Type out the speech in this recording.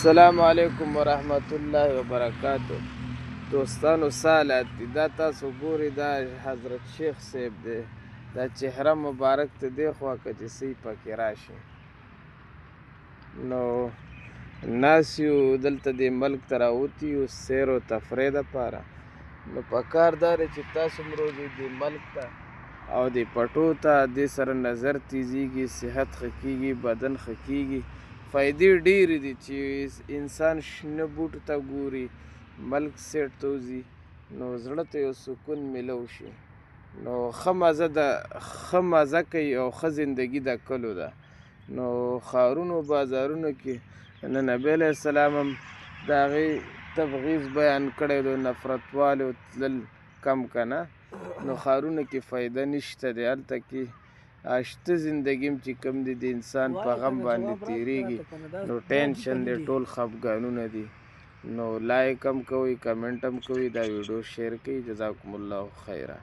السلام علیکم ورحمت الله وبرکاتو. دوستانو سالات دي دا تاسو ګورئ دا حضرت شیخ صاحب دی، دا چهره مبارک ته دی خوا که چې څه پکې راشي نو ناست یو دلته دې ملک ته راوتي یو سیر و تفریح دپاره. نو پکار دا دی چې تاسو هم روزئ دې ملک ته او دې پټو ته، دې سره نظر تیزیږي، صحت ښه کېږي، بدن ښه کېږي، فایدې ډېرې دي چې انسان شنه بوټو ته ګوري، ملک سیټ ته وځي نو زړه ته یو سکون میلو شي. نو ښه مزه کوي او ښه زندګي د کلو ده. نو ښارونو بازارونو کې نن نبی علیه السلام هم د هغې تبغیض بیان کړی دی، نفرت والو تلل کم که نه. نو ښارونو کې فایده نشته دی، هلته کې شته زندګي هم چې کوم دی د انسان په غم باندې تېرېږي، نو ټینشن دی، ټول خفګانونه دي. نو لایک هم کوئ، کمنټ هم کوئ، دا ویډیو شیر کوئ. جزاکم الله خیره.